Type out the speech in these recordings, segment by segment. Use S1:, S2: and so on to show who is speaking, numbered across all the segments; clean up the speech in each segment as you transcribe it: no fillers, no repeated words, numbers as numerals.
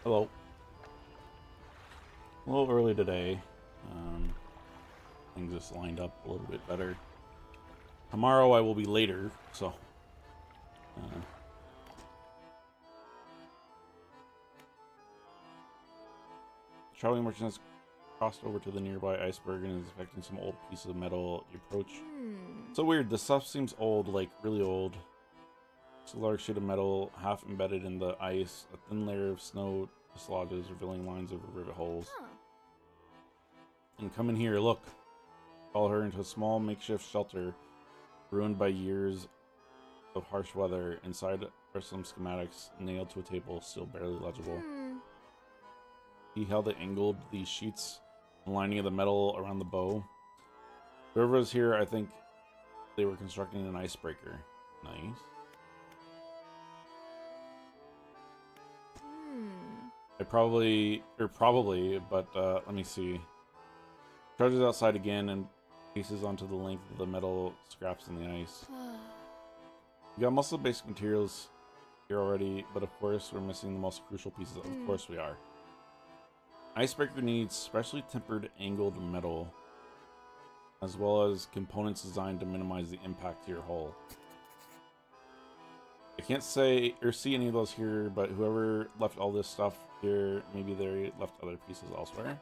S1: Hello. A little early today. Things just lined up a little bit better. Tomorrow I will be later, so. Traveling merchant has crossed over to the nearby iceberg and is inspecting some old pieces of metal. You approach. So weird. The stuff seems old, like really old. It's a large sheet of metal, half embedded in the ice. A thin layer of snow dislodges, revealing lines of rivet holes. And come in here, look. Follow her into a small makeshift shelter, ruined by years of harsh weather. Inside are some schematics nailed to a table, still barely legible. He held it angled, these sheets, the lining of the metal around the bow. Whoever's here, I think they were constructing an icebreaker. Nice. Probably, but let me see. Charges outside again and pieces onto the length of the metal scraps in the ice. We got most of the basic materials here already, but of course we're missing the most crucial pieces. Of course we are. Icebreaker needs specially tempered angled metal, as well as components designed to minimize the impact to your hull. I can't say or see any of those here, but whoever left all this stuff here, maybe they left other pieces elsewhere.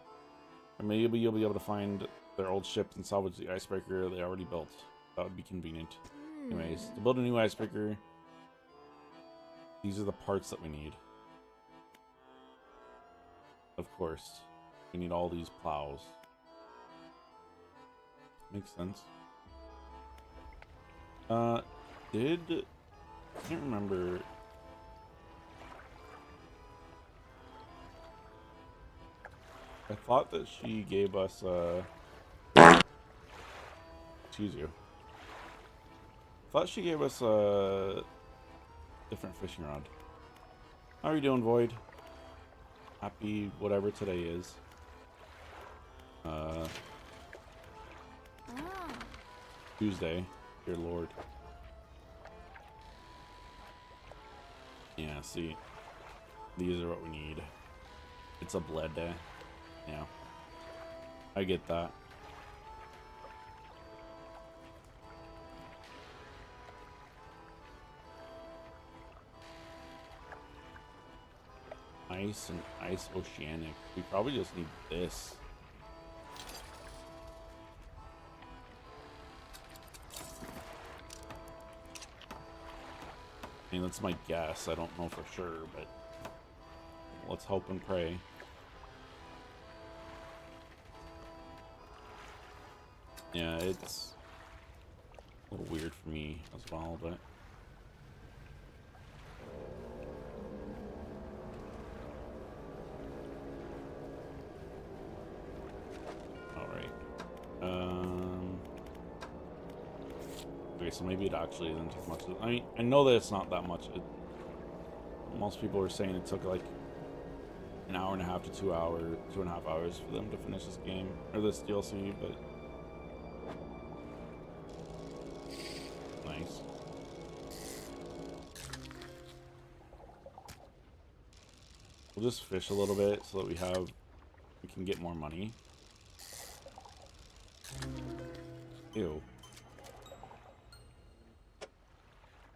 S1: Or maybe you'll be able to find their old ships and salvage the icebreaker they already built. That would be convenient. Anyways, to build a new icebreaker, these are the parts that we need. Of course, we need all these plows. Makes sense. I can't remember. I thought that she gave us excuse you. I thought she gave us a different fishing rod. How are you doing, Void? Happy whatever today is. Tuesday, dear Lord. Yeah, see, these are what we need. It's a bled day. Yeah, I get that. Ice and ice oceanic. We probably just need this. I mean, that's my guess. I don't know for sure, but let's hope and pray. Yeah, it's a little weird for me as well, but alright. Okay, so maybe it actually isn't too much. I mean, I know that it's not that much. Most people were saying it took like an hour and a half to 2 hours, 2.5 hours for them to finish this game, or this DLC, but nice. We'll just fish a little bit so that we can get more money. Ew.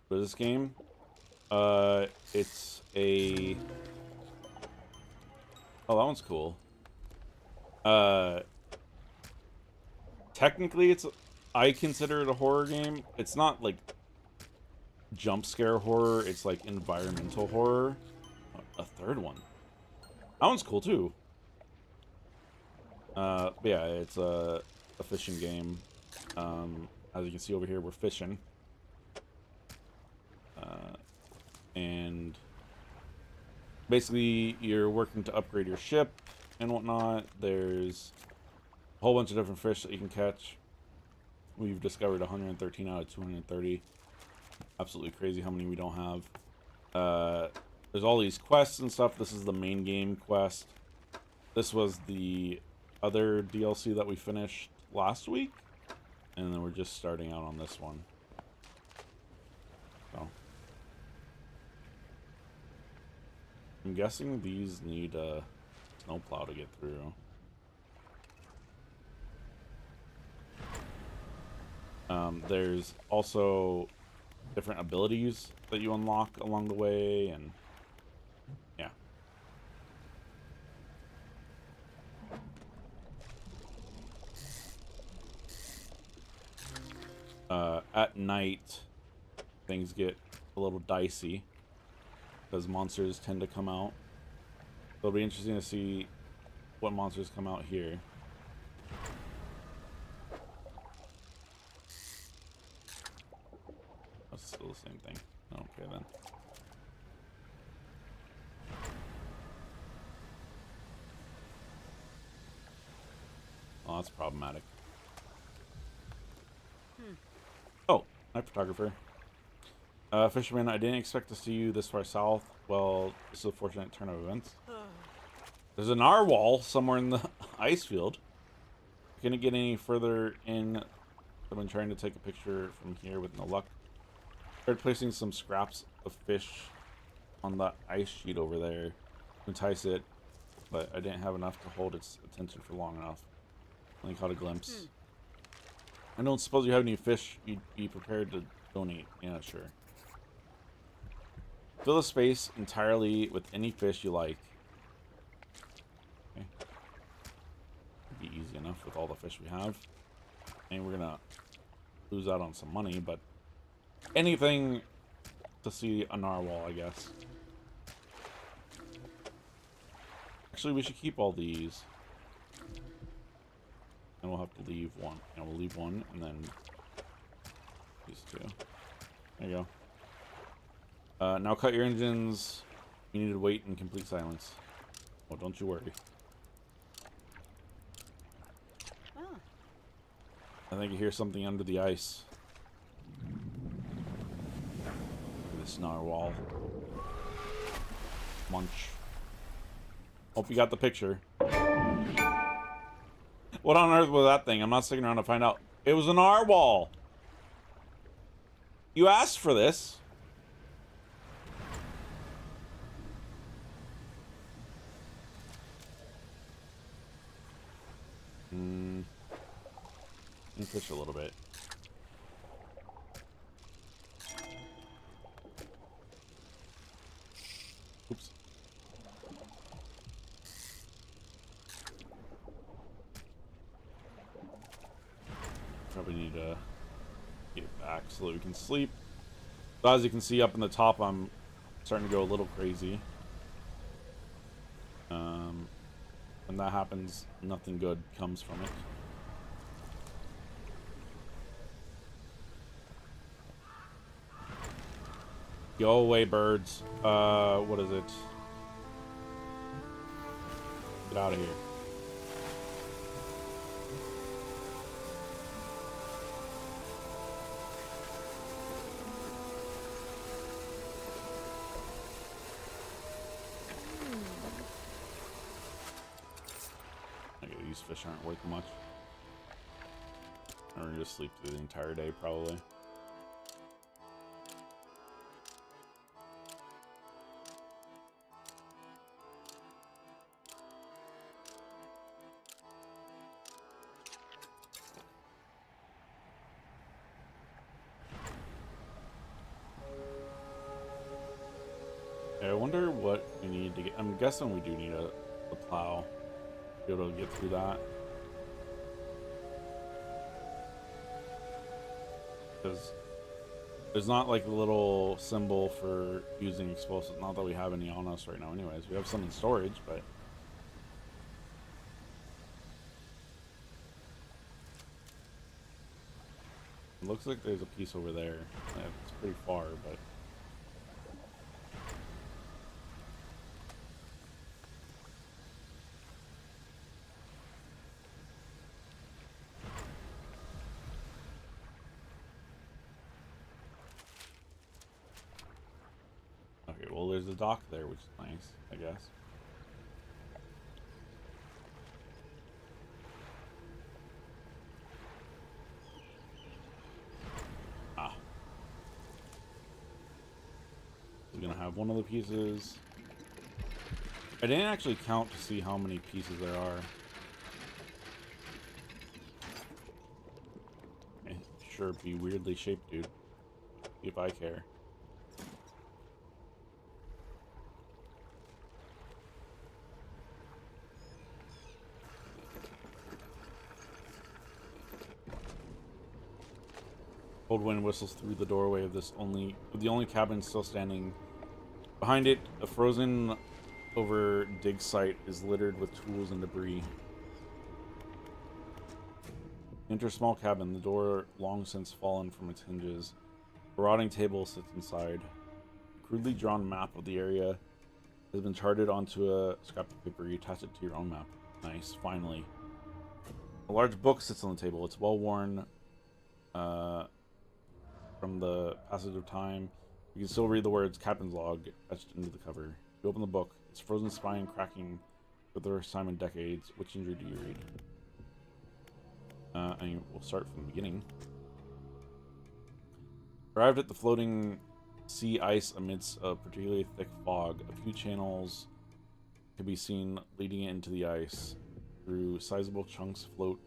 S1: For this game, it's a... Oh, that one's cool. Technically, I consider it a horror game. It's not like jump scare horror. It's like environmental horror. A third one. That one's cool too. But yeah, it's a fishing game. As you can see over here, we're fishing. And basically, you're working to upgrade your ship and whatnot. There's a whole bunch of different fish that you can catch. We've discovered 113 out of 230. Absolutely crazy how many we don't have. There's all these quests and stuff. This is the main game quest. This was the other DLC that we finished last week. And then we're just starting out on this one. So I'm guessing these need a snowplow to get through. There's also different abilities that you unlock along the way, and yeah. At night, things get a little dicey because monsters tend to come out. It'll be interesting to see what monsters come out here. That's still the same thing. Okay, then. Oh, that's problematic. Oh, hi, photographer. Fisherman, I didn't expect to see you this far south. Well, this is a fortunate turn of events. There's a narwhal somewhere in the ice field. Couldn't get any further in. I've been trying to take a picture from here with no luck. Started placing some scraps of fish on the ice sheet over there to entice it, but I didn't have enough to hold its attention for long enough. Only caught a glimpse. I don't suppose you have any fish you'd be prepared to donate. Yeah, sure. Fill the space entirely with any fish you like. Okay. Be easy enough with all the fish we have. And we're gonna lose out on some money, but anything to see a narwhal, I guess. Actually, we should keep all these. And we'll have to leave one. And we'll leave one, and then these two. There you go. Now cut your engines. You need to wait in complete silence. Oh, don't you worry. Oh. I think you hear something under the ice. This narwhal. Munch. Hope you got the picture. What on earth was that thing? I'm not sticking around to find out. It was a narwhal. You asked for this. Let me fish a little bit. Oops. Probably need to get back so that we can sleep. So as you can see up in the top, I'm starting to go a little crazy. When that happens, nothing good comes from it. Go away, birds. What is it? Get out of here. Okay, these fish aren't worth much. I'm gonna just sleep through the entire day, probably. I wonder what we need to get. I'm guessing we do need a plow to be able to get through that. Because there's not like a little symbol for using explosives. Not that we have any on us right now anyways. We have some in storage, but... It looks like there's a piece over there. It's pretty far, but... Okay, well, there's a dock there, which is nice, I guess. Ah. We're gonna have one of the pieces. I didn't actually count to see how many pieces there are. Sure, be weirdly shaped, dude. See if I care. Cold wind whistles through the doorway of the only cabin still standing. Behind it, a frozen over dig site is littered with tools and debris. Enter a small cabin, the door long since fallen from its hinges. A rotting table sits inside. A crudely drawn map of the area has been charted onto a scrap of paper. You attach it to your own map. Nice, finally. A large book sits on the table. It's well worn from the passage of time. You can still read the words Captain's Log etched into the cover. You open the book, its frozen spine cracking for the first time in decades. Which injury do you read? And we'll start from the beginning. Arrived at the floating sea ice amidst a particularly thick fog. A few channels could be seen leading into the ice. Though sizable chunks float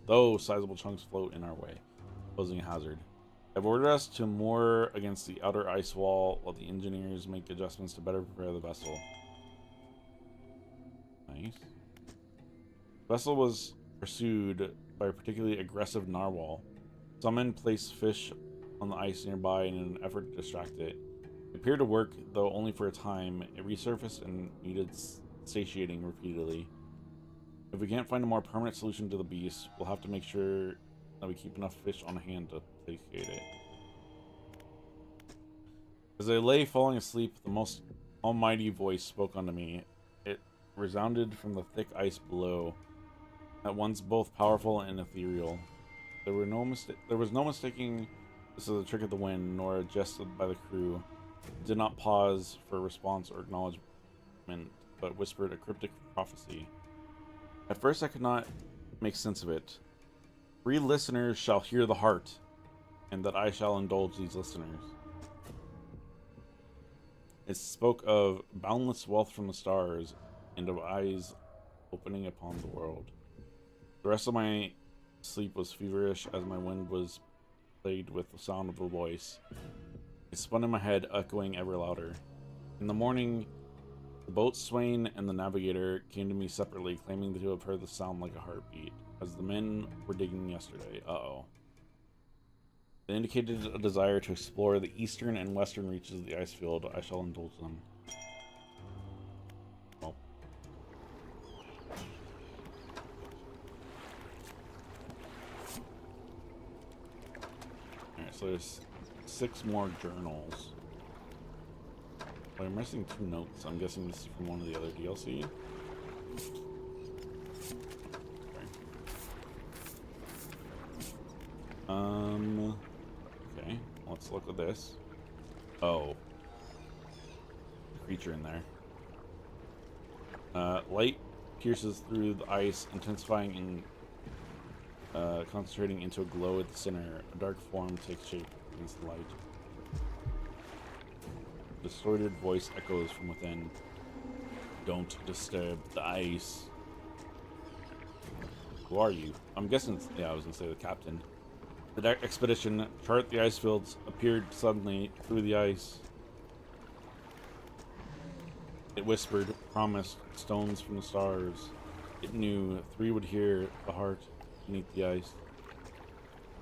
S1: in our way, posing a hazard. I've ordered us to moor against the outer ice wall while the engineers make adjustments to better prepare the vessel. Nice. The vessel was pursued by a particularly aggressive narwhal. Some men placed fish on the ice nearby in an effort to distract it. It appeared to work, though only for a time. It resurfaced and needed satiating repeatedly. If we can't find a more permanent solution to the beast, we'll have to make sure that we keep enough fish on hand to satiate it. As I lay falling asleep, the most almighty voice spoke unto me. It resounded from the thick ice below, at once both powerful and ethereal. There was no mistaking this as a trick of the wind, nor a jest by the crew. It did not pause for response or acknowledgement, but whispered a cryptic prophecy. At first I could not make sense of it. 3 listeners shall hear the heart, and that I shall indulge these listeners. It spoke of boundless wealth from the stars, and of eyes opening upon the world. The rest of my sleep was feverish as my wind was played with the sound of a voice. It spun in my head, echoing ever louder. In the morning, the boatswain and the navigator came to me separately, claiming to have heard the sound like a heartbeat, as the men were digging yesterday. They indicated a desire to explore the eastern and western reaches of the ice field. I shall indulge them. Well. Alright, so there's 6 more journals. But I'm missing 2 notes. I'm guessing this is from one of the other DLC. Okay, let's look at this. Oh. Creature in there. Light pierces through the ice, intensifying and concentrating into a glow at the center. A dark form takes shape against the light. A distorted voice echoes from within. Don't disturb the ice. Who are you? I'm guessing, yeah, I was gonna say the captain. The expedition, chart the ice fields, appeared suddenly through the ice. It whispered, promised, stones from the stars. It knew 3 would hear the heart beneath the ice.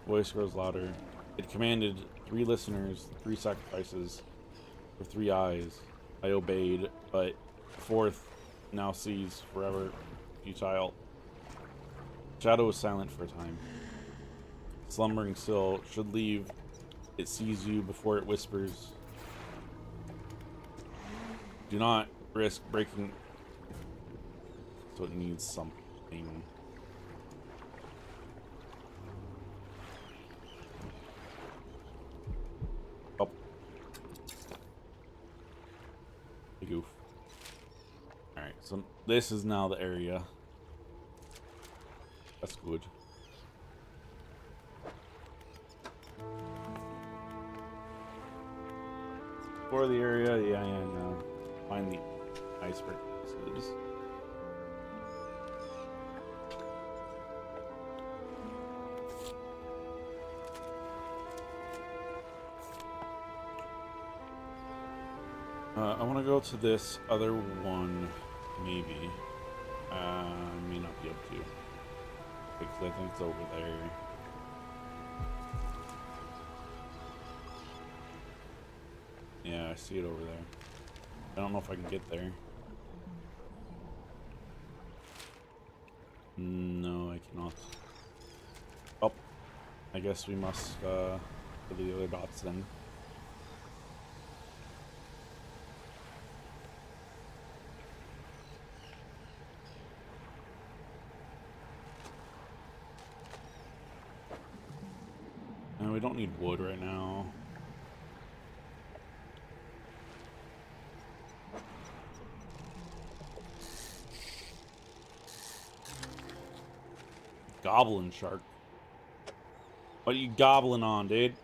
S1: Voice grows louder. It commanded 3 listeners, 3 sacrifices, for 3 eyes. I obeyed, but the 4th now sees forever futile. Shadow was silent for a time. Slumbering still, should leave. It sees you before it whispers. Do not risk breaking. So it needs something. Oh. The goof. Alright, so this is now the area. That's good. For the area, yeah, find the iceberg. boxes. I want to go to this other one, maybe. May not be able to, because I think it's over there. Yeah, I see it over there. I don't know if I can get there. No, I cannot. Oh, I guess we must go to the other dots then. And we don't need wood right now. Goblin shark. What are you gobbling on, dude?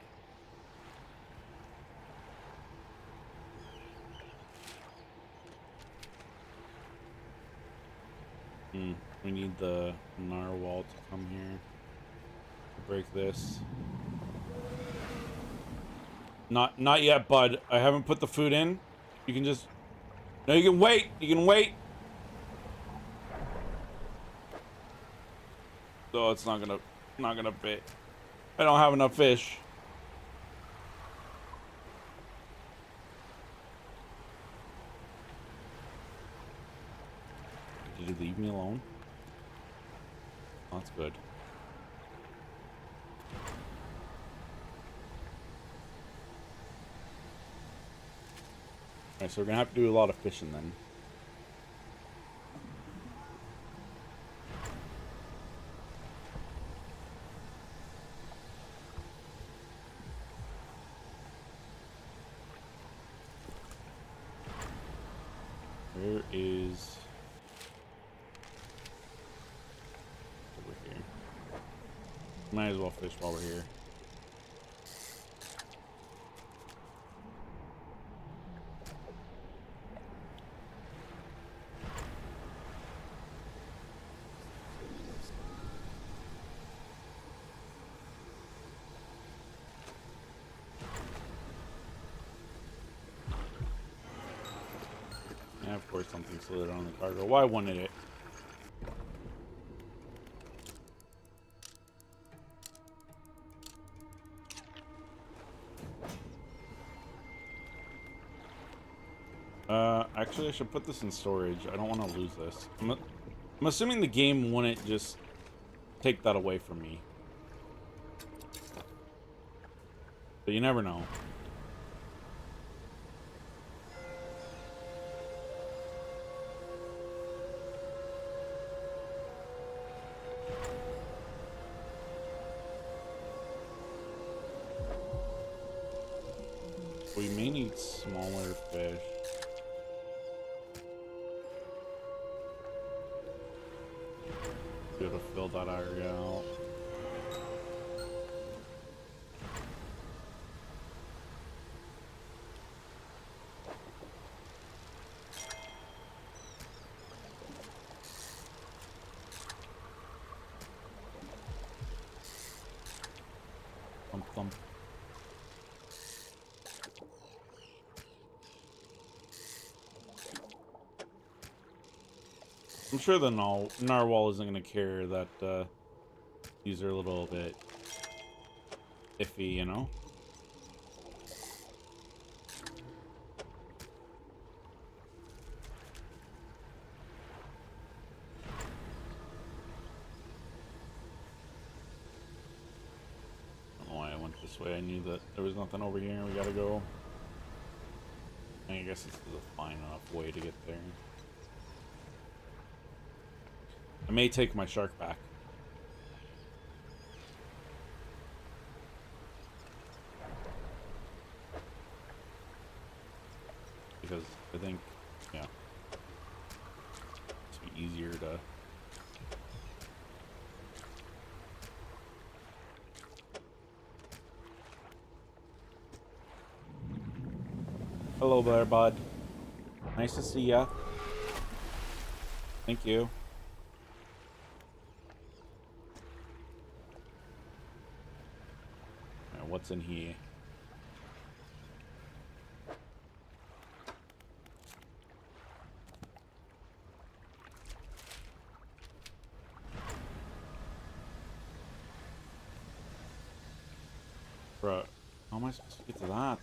S1: We need the narwhal to come here to break this. Not yet, bud. I haven't put the food in. You can just... No, you can wait. You can wait. So it's not gonna fit. I don't have enough fish. Did you leave me alone? Oh, that's good. Alright, so we're gonna have to do a lot of fishing then. Where is... over here. Might as well fish while we're here. Yeah, of course something slid on the cargo. Why wanted it? Actually, I should put this in storage. I don't want to lose this. I'm assuming the game wouldn't just take that away from me. But you never know. We may need smaller fish. Be able to fill that area out. Thump thump. I'm sure the narwhal isn't going to care that these are a little bit iffy, you know? I don't know why I went this way. I knew that there was nothing over here. We gotta go. I guess this is a fine enough way to get there. I may take my shark back. Because I think, yeah, it's be easier to... Hello there, bud. Nice to see ya. Thank you. Now, what's in here? Bruh, how am I supposed to get to that?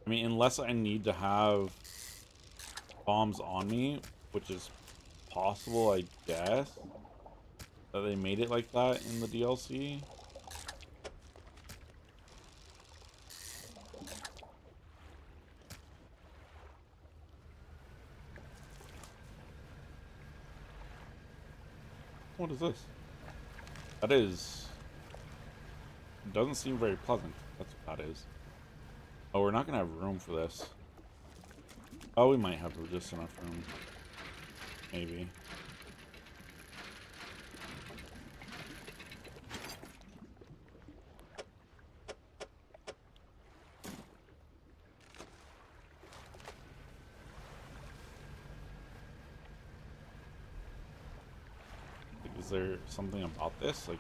S1: I mean, unless I need to have bombs on me, which is possible, I guess, that they made it like that in the DLC. What is this? That is... doesn't seem very pleasant. That's what that is. Oh, we're not gonna have room for this. Oh, we might have just enough room. Maybe. Like, is there something about this? Like...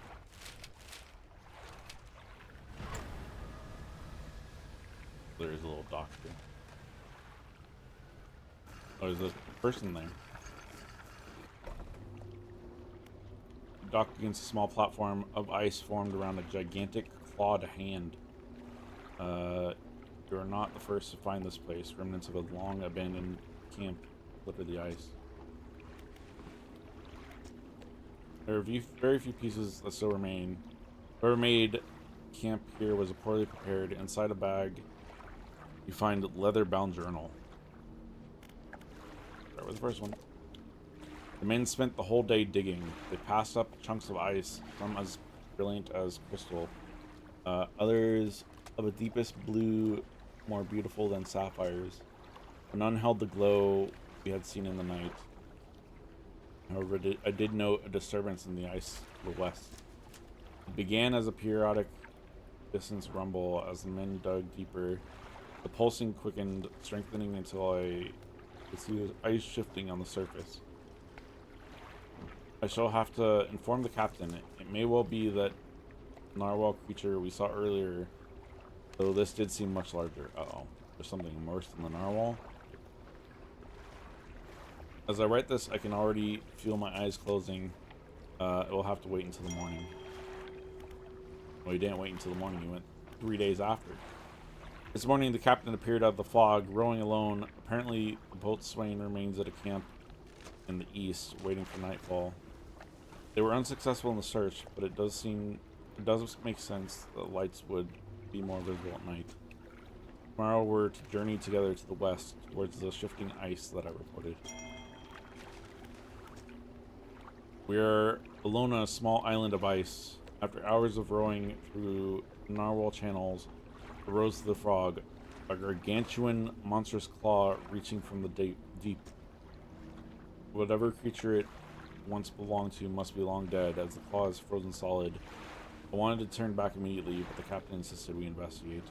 S1: there is a little doctor. Oh, there's a person there. Docked against a small platform of ice formed around a gigantic clawed hand. You are not the first to find this place. Remnants of a long abandoned camp litter the ice. There are very few pieces that still remain. Whoever made camp here was poorly prepared. Inside a bag, you find a leather-bound journal. Start with the first one. The men spent the whole day digging. They passed up chunks of ice, some as brilliant as crystal, others of a deepest blue, more beautiful than sapphires. But none held the glow we had seen in the night. However, I did note a disturbance in the ice to the west. It began as a periodic distance rumble as the men dug deeper. The pulsing quickened, strengthening until I could see the ice shifting on the surface. I shall have to inform the captain. It may well be that narwhal creature we saw earlier, though this did seem much larger. Uh-oh. There's something worse than the narwhal. As I write this, I can already feel my eyes closing. It will have to wait until the morning. Well, he didn't wait until the morning. He went 3 days after. This morning, the captain appeared out of the fog, rowing alone. Apparently, the boatswain remains at a camp in the east, waiting for nightfall. They were unsuccessful in the search, but it does make sense that lights would be more visible at night. Tomorrow, we're to journey together to the west, towards the shifting ice that I reported. We are alone on a small island of ice. After hours of rowing through narwhal channels, arose the frog, a gargantuan, monstrous claw reaching from the deep. Whatever creature it once belonged to must be long dead, as the claw is frozen solid. I wanted to turn back immediately, but the captain insisted we investigate.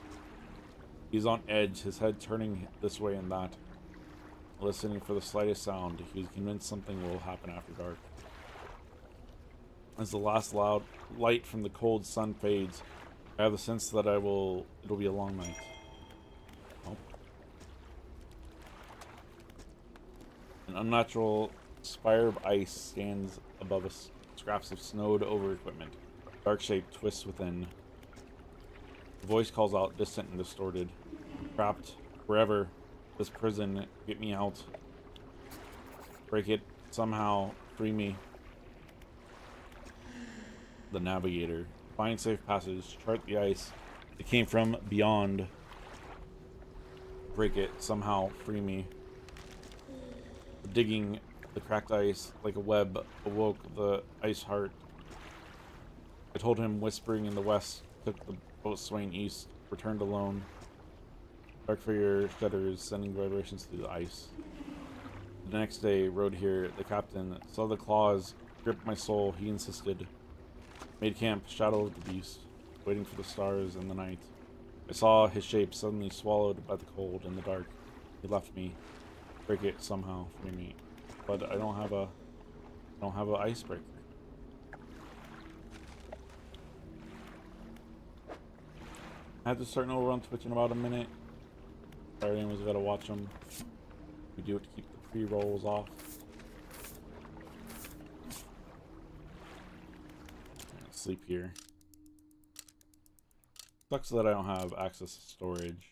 S1: He's on edge, his head turning this way and that, listening for the slightest sound. He was convinced something will happen after dark. As the last loud light from the cold sun fades, I have the sense that it'll be a long night. Oh. An unnatural spire of ice stands above us, scraps of snowed over equipment. Dark shape twists within. The voice calls out, distant and distorted. Trapped forever. This prison, get me out. Break it somehow. Free me. The navigator. Find safe passage. Chart the ice. It came from beyond. Break it somehow. Free me. Digging the cracked ice like a web awoke the ice heart. I told him, whispering in the west, took the boatswain east, returned alone. Dark figure shudders, sending vibrations through the ice. The next day, rode here. The captain saw the claws grip my soul. He insisted. Made camp, shadow of the beast, waiting for the stars and the night. I saw his shape suddenly swallowed by the cold and the dark. He left me. Break it somehow, free me. But I don't have an icebreaker. I had to start an over on Twitch in about a minute. Sorry, anyone's gotta watch them. We do it to keep the pre-rolls off. Sleep here. Sucks that I don't have access to storage.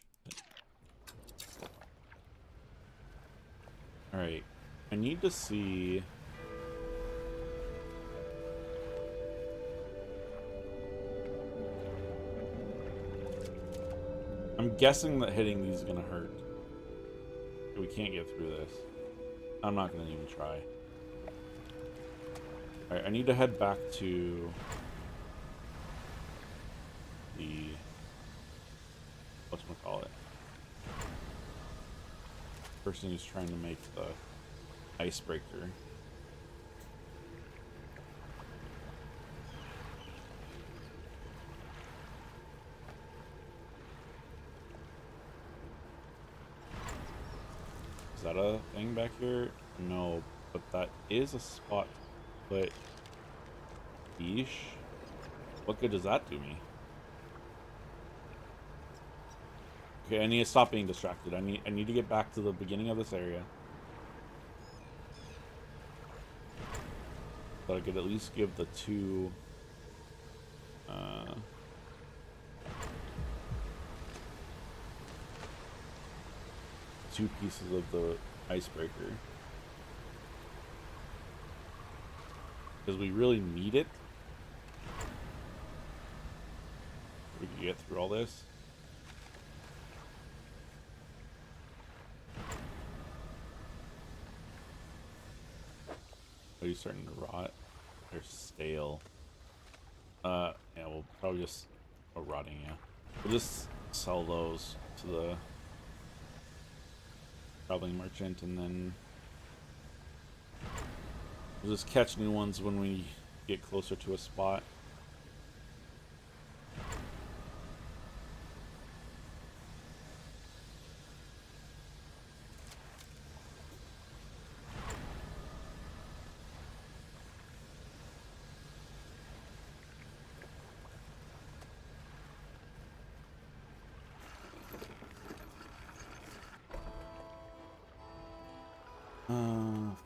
S1: Alright. I need to see... I'm guessing that hitting these is gonna hurt. We can't get through this. I'm not gonna even try. Alright, I need to head back to the whatchamacallit. Person who's trying to make the icebreaker. Is that a thing back here? No, but that is a spot to put Yeesh. What good does that do me? Okay, I need to stop being distracted. I need to get back to the beginning of this area. So I could at least give the two pieces of the icebreaker. Because we really need it. We can get through all this. Are you starting to rot? They're stale. Yeah, we'll probably just rotting, yeah. We'll just sell those to the traveling merchant, and then we'll just catch new ones when we get closer to a spot.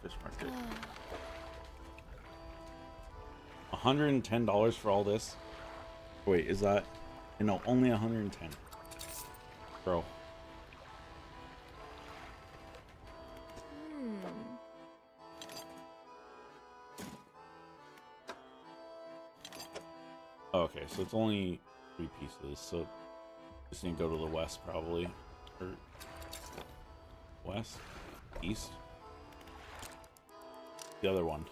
S1: Fish market. $110 for all this? Wait, is that... No, only 110. Bro. Okay, so it's only 3 pieces, so just need to go to the west probably. Or west? East? The other one.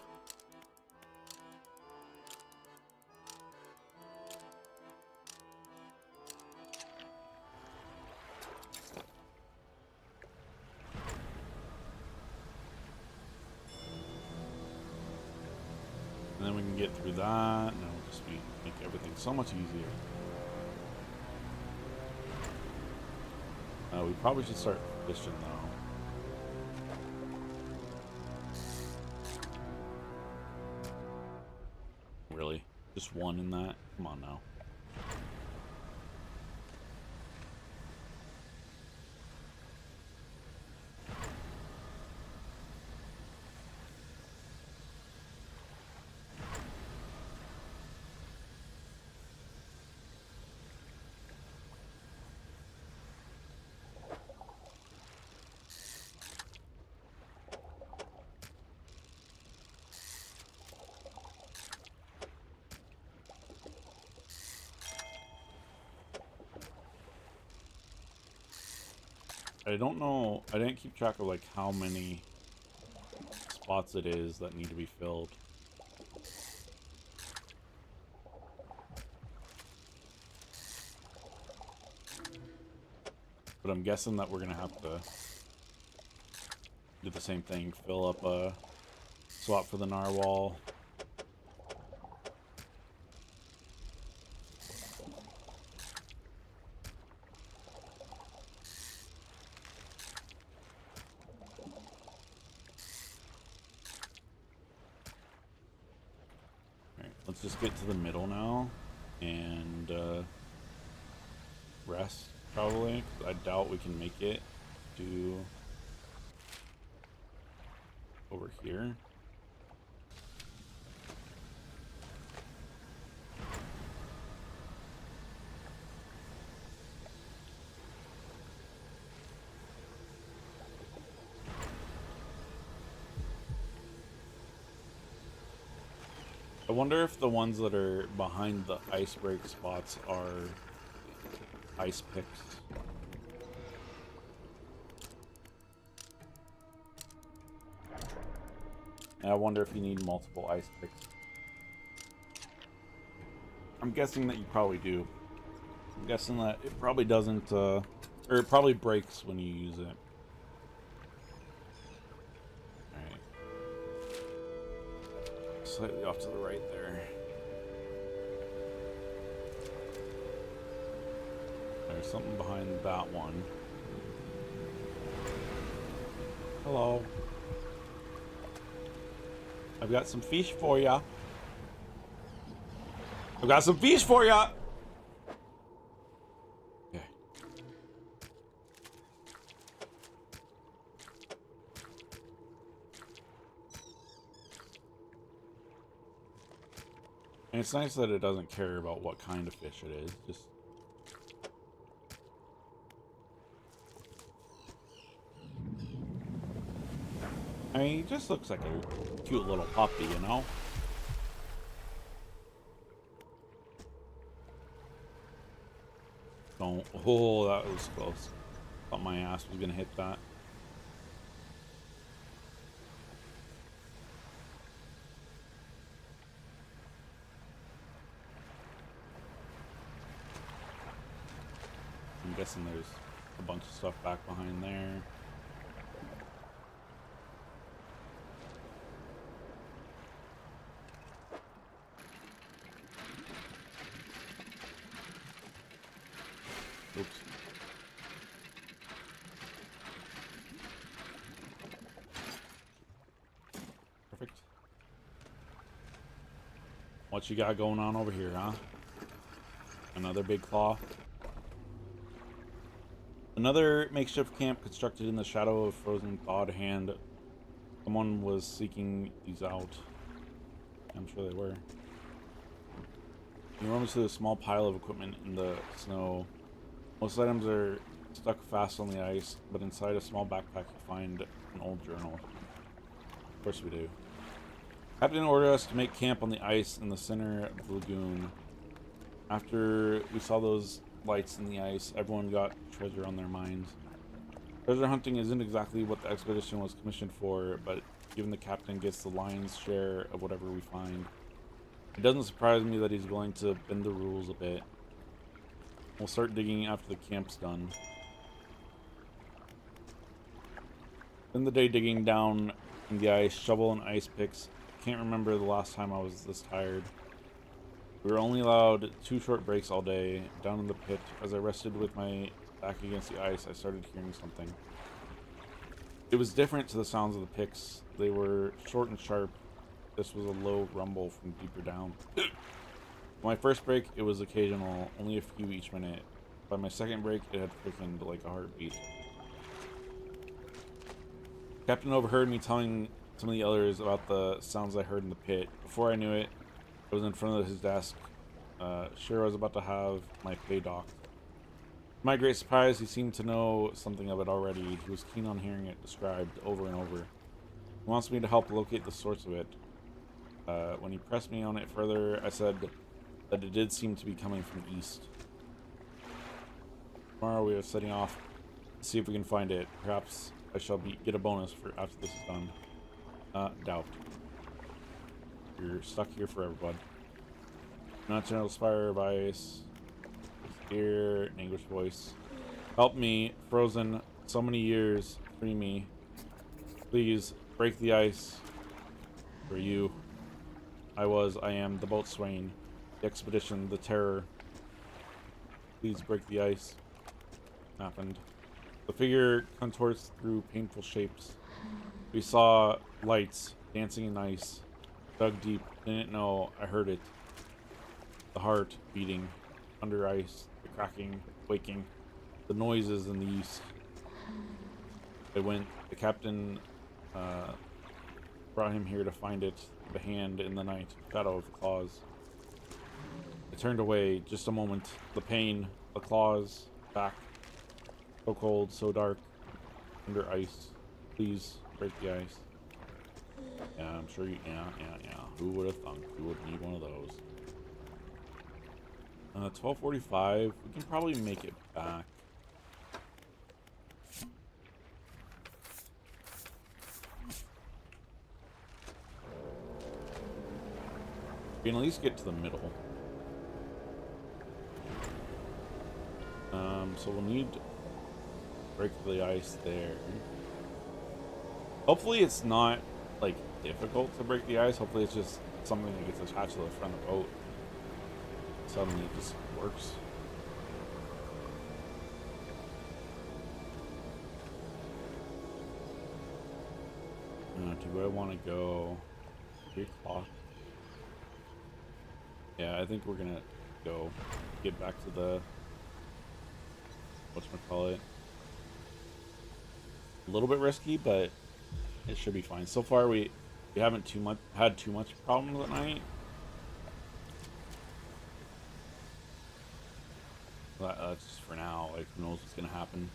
S1: And then we can get through that, and it'll just make everything so much easier. We probably should start fishing though. Really? Just one in that? Come on now. I don't know, I didn't keep track of like how many spots it is that need to be filled. But I'm guessing that we're gonna have to do the same thing, fill up a swap for the narwhal. Let's just get to the middle now and rest, probably. 'Cause I doubt we can make it to over here. I wonder if the ones that are behind the ice break spots are ice picks. And I wonder if you need multiple ice picks. I'm guessing that you probably do. I'm guessing that it probably doesn't, or it probably breaks when you use it. Alright. Slightly off to the right there. There's something behind that one. Hello. I've got some fish for ya. I've got some fish for ya. Okay. And it's nice that it doesn't care about what kind of fish it is. Just I mean, he just looks like a cute little puppy, you know? Don't. Oh, that was close. Thought my ass was gonna hit that. I'm guessing there's a bunch of stuff back behind there. Oops. Perfect. What you got going on over here, huh? Another big claw. Another makeshift camp constructed in the shadow of frozen thawed hand. Someone was seeking these out. I'm sure they were. You rummage through a small pile of equipment in the snow. Most items are stuck fast on the ice, but inside a small backpack you find an old journal. Of course we do. Captain ordered us to make camp on the ice in the center of the lagoon. After we saw those lights in the ice, everyone got treasure on their minds. Treasure hunting isn't exactly what the expedition was commissioned for, but given the captain gets the lion's share of whatever we find, it doesn't surprise me that he's willing to bend the rules a bit. We'll start digging after the camp's done. Spend the day digging down in the ice, shovel and ice picks. Can't remember the last time I was this tired. We were only allowed 2 short breaks all day. Down in the pit, as I rested with my back against the ice, I started hearing something. It was different to the sounds of the picks. They were short and sharp. This was a low rumble from deeper down. My first break, it was occasional, only a few each minute. By my second break, it had quickened like a heartbeat. Captain overheard me telling some of the others about the sounds I heard in the pit. Before I knew it, I was in front of his desk. Sure, I was about to have my pay docked. To my great surprise, he seemed to know something of it already. He was keen on hearing it described over and over. He wants me to help locate the source of it. When he pressed me on it further, I said that it did seem to be coming from east. Tomorrow we are setting off to see if we can find it. Perhaps I shall get a bonus for after this is done. Doubt. You're stuck here forever, bud. Not gentle spire of ice. Ear, an anguished voice. Help me, frozen so many years. Free me. Please, break the ice. For you. I am the boatswain. The expedition, the terror. Please break the ice. Happened. The figure contorts through painful shapes. We saw lights dancing in ice. Dug deep. Didn't know. I heard it. The heart beating under ice, the cracking, waking, the noises in the east. The captain brought him here to find it, the hand in the night, shadow of claws. I turned away just a moment. The pain, the claws, back. So cold, so dark, under ice. Please break the ice. Yeah, I'm sure you, yeah. Who would have thunk? Who would need one of those? 12:45. We can probably make it back. We can at least get to the middle. So we'll need to break the ice there. Hopefully it's not, like, difficult to break the ice. Hopefully it's just something that gets attached to the front of the boat. Suddenly it just works. Do I want to go 3 o'clock? Yeah, I think we're gonna go get back to the whatchamacallit. A little bit risky, but it should be fine. So far we haven't had too much problems at night. That's just for now. Like, who knows what's gonna happen.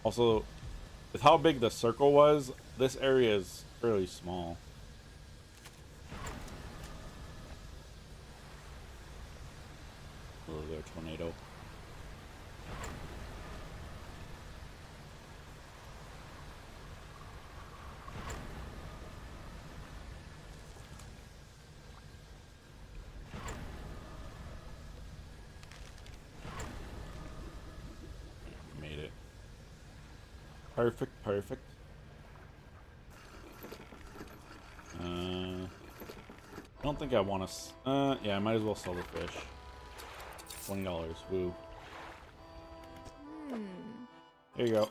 S1: Also, with how big the circle was, this area is fairly small. Hello there, tornado. Made it. Perfect. I don't think I want to. Yeah, I might as well sell the fish. $20. Woo. There you go.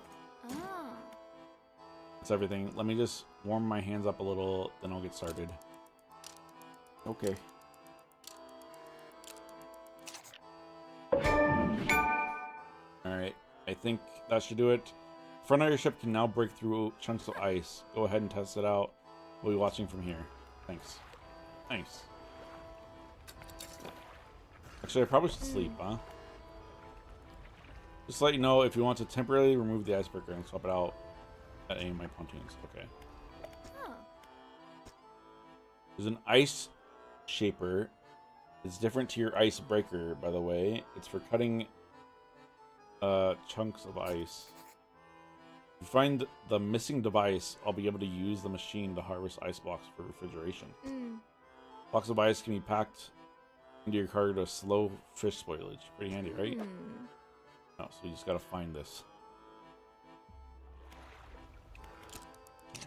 S1: That's everything. Let me just warm my hands up a little, then I'll get started. Okay. Alright. I think that should do it. Front of your ship can now break through chunks of ice. Go ahead and test it out. We'll be watching from here. Thanks. Nice. Actually, I probably should sleep, huh? Just to let you know, if you want to temporarily remove the icebreaker and swap it out at any of my pontoons. Okay. There's an ice shaper. It's different to your ice breaker, by the way. It's for cutting chunks of ice. If you find the missing device, I'll be able to use the machine to harvest ice blocks for refrigeration. Blocks of ice can be packed into your cargo to slow fish spoilage. Pretty handy, right? Oh, so you just gotta find this.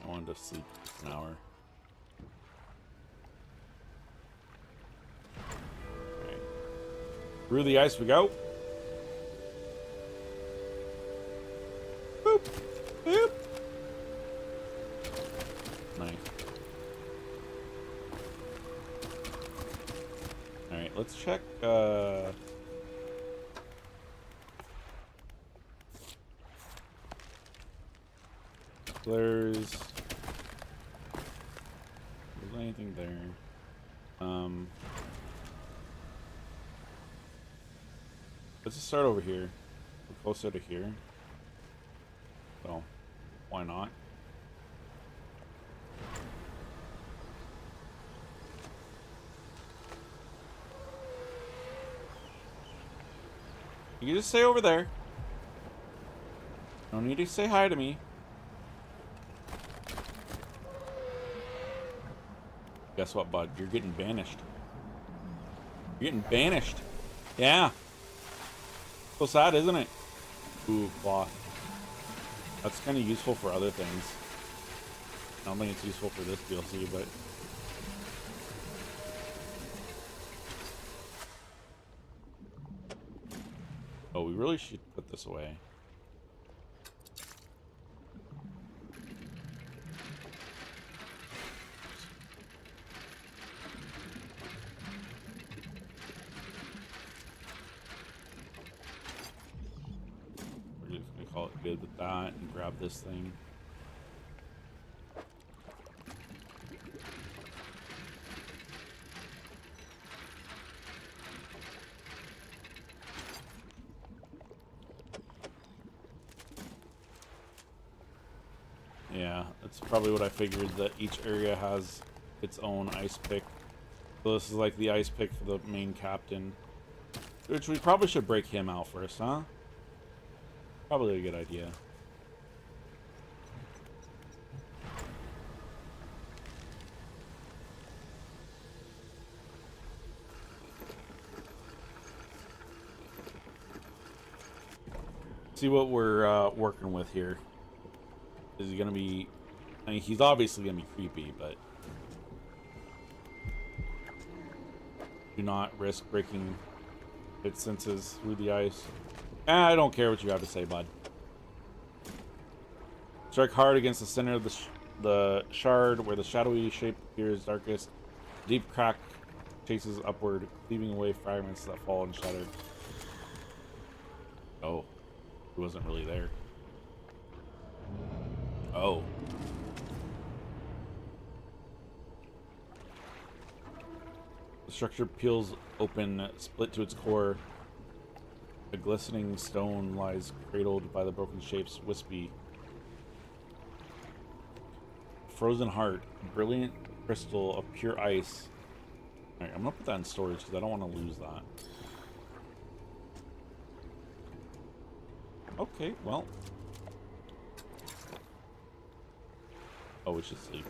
S1: I wanted to sleep for an hour. Alright. Through the ice we go. Boop. Boop. Nice. Alright, let's check, there's anything there. Let's just start over here. We're closer to here. So, why not? You can just stay over there. No need to say hi to me. Guess what, bud? You're getting banished. You're getting banished. Yeah. So sad, isn't it? Ooh, cloth. That's kind of useful for other things. I don't think it's useful for this DLC, but... Oh, we really should put this away. good with that and grab this thing. Yeah, that's probably what I figured, that each area has its own ice pick. So this is like the ice pick for the main captain. Which we probably should break him out first, huh? Probably a good idea. See what we're working with here. Is he gonna be... I mean, he's obviously gonna be creepy, but... do not risk breaking its senses through the ice. I don't care what you have to say, bud. Strike hard against the center of the shard where the shadowy shape appears darkest. Deep crack chases upward, cleaving away fragments that fall and shatter. Oh, he wasn't really there. Oh. The structure peels open, split to its core. A glistening stone lies cradled by the broken shapes, wispy. Frozen heart, brilliant crystal of pure ice. Alright, I'm gonna put that in storage because I don't want to lose that. Okay, well. Oh, we should sleep.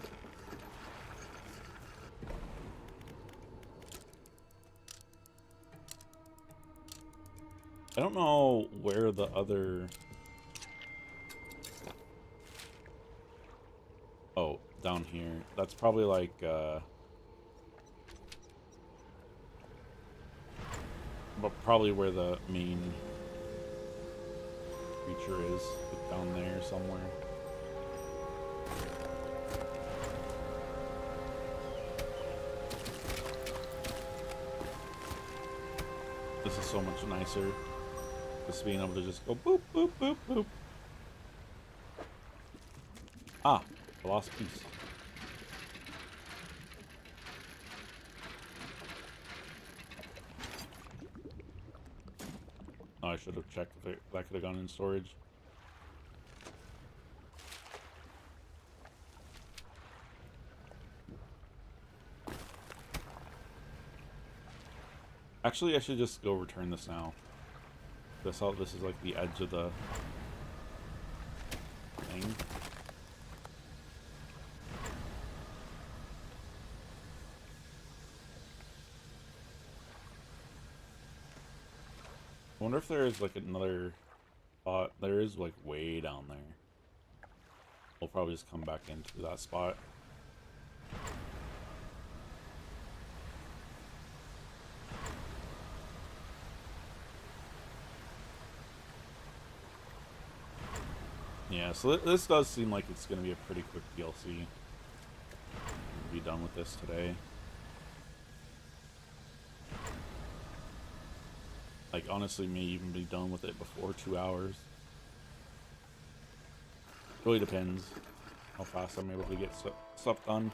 S1: I don't know where the other... Oh, down here. That's probably like, but probably where the main creature is. Like down there somewhere. This is so much nicer. Just being able to just go boop, boop, boop, boop. Ah, a lost piece. Oh, I should have checked if that could have gone in storage. Actually, I should just go return this now. This is like the edge of the thing. I wonder if there is like another spot. There is like way down there. We'll probably just come back into that spot. Yeah, so this does seem like it's going to be a pretty quick DLC. We'll be done with this today. Like, honestly, may even be done with it before 2 hours. Really depends how fast I'm able to get stuff done.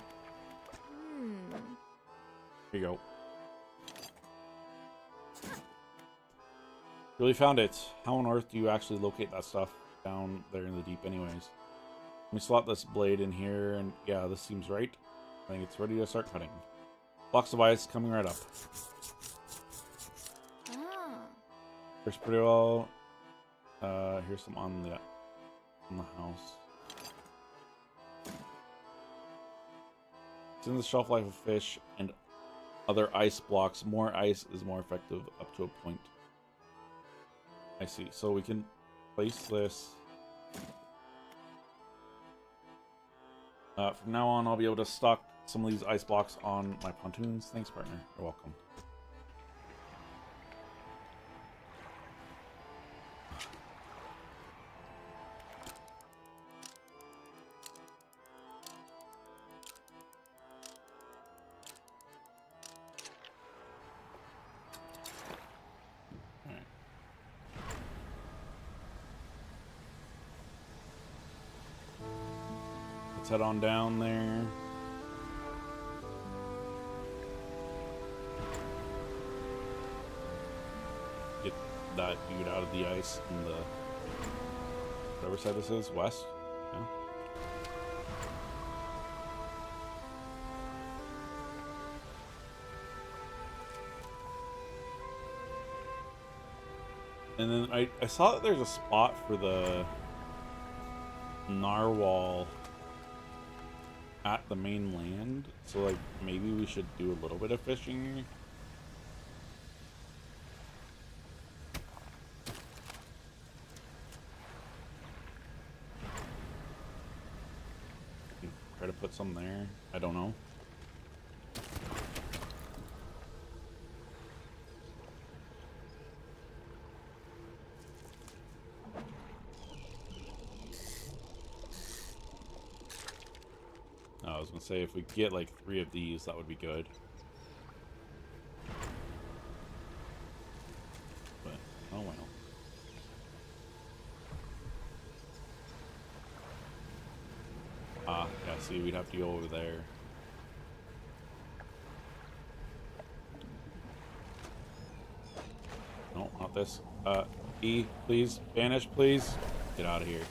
S1: Here you go. Really found it. How on earth do you actually locate that stuff down there in the deep anyways? Let me slot this blade in here, and yeah, this seems right. I think it's ready to start cutting. Blocks of ice coming right up. Works pretty well. Here's some on the house. Since the shelf life of fish and other ice blocks, more ice is more effective up to a point. I see. So we can place this. From now on, I'll be able to stock some of these ice blocks on my pontoons. Thanks, partner. You're welcome. Let's head on down there. Get that dude out of the ice in the whatever side this is, west. Yeah. And then I saw that there's a spot for the narwhal at the main land, so like maybe we should do a little bit of fishing. Try to put some there. I don't know. I was gonna say if we get like 3 of these, that would be good. But oh well. Ah, yeah. See, we'd have to go over there. No, not this. E, please, vanish, please. Get out of here.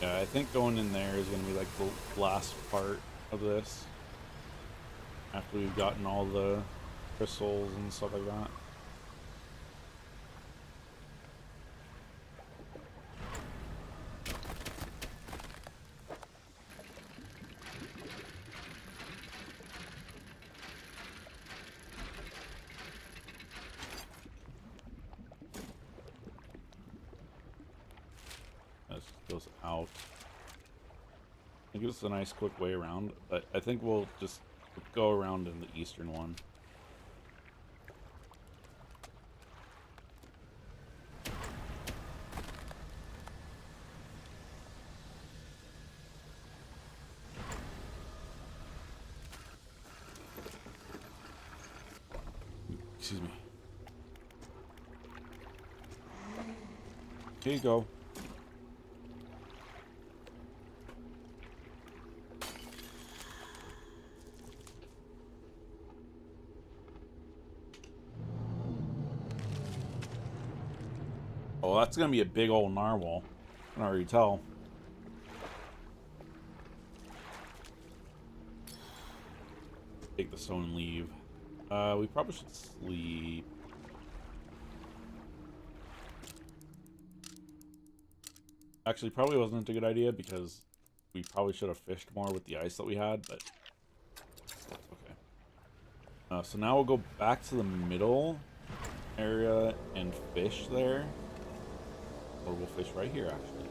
S1: Yeah, I think going in there is going to be like the last part of this. After we've gotten all the crystals and stuff like that. This goes out. I think it's a nice quick way around, but I think we'll just go around in the eastern one. Excuse me. Here you go. Oh, that's gonna be a big old narwhal. I can already tell. Take the stone and leave. We probably should sleep. Actually, probably wasn't a good idea because we probably should have fished more with the ice that we had, but okay. So now we'll go back to the middle area and fish there. Or we'll fish right here, actually.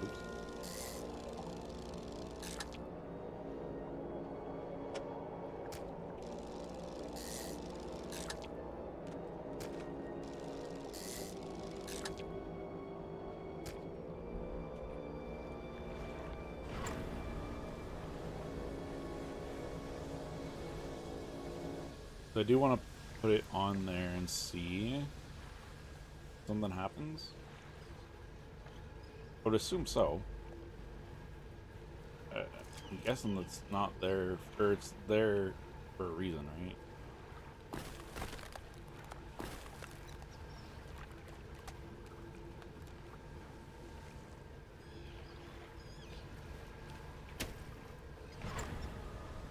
S1: Oops. So I do want to put it on there and see. Something happens? I would assume so. I'm guessing it's not there, or it's there for a reason, right?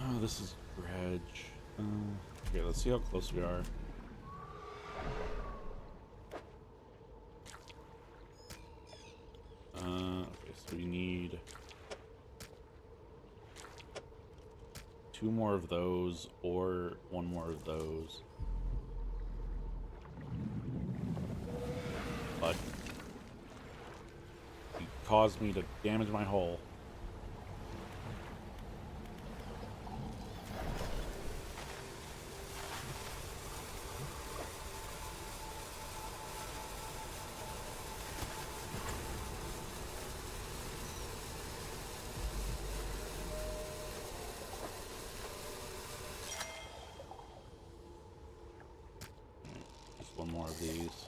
S1: Oh, this is Dredge. Okay, let's see how close we are. Okay, so we need 2 more of those or 1 more of those. But he caused me to damage my hull. more of these.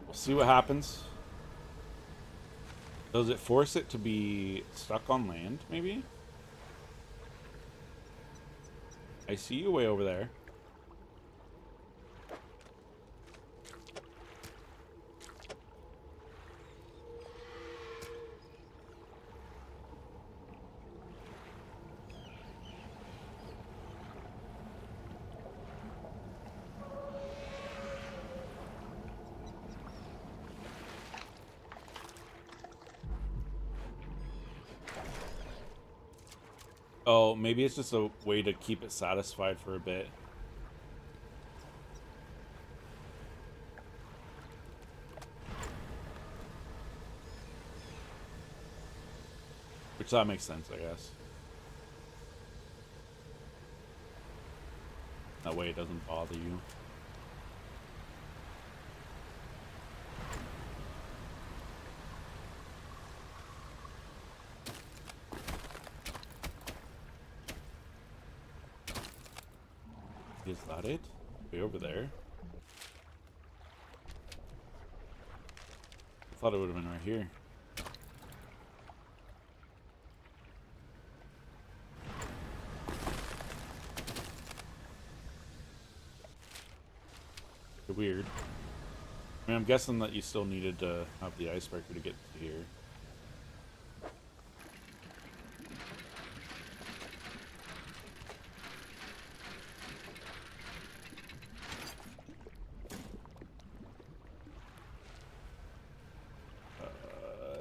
S1: We'll see what happens. Does it force it to be stuck on land, maybe? I see you way over there. Oh, maybe it's just a way to keep it satisfied for a bit. Which that makes sense, I guess. That way it doesn't bother you. Is that it? Way over there? I thought it would have been right here. Weird. I mean, I'm guessing that you still needed to have the icebreaker to get to here.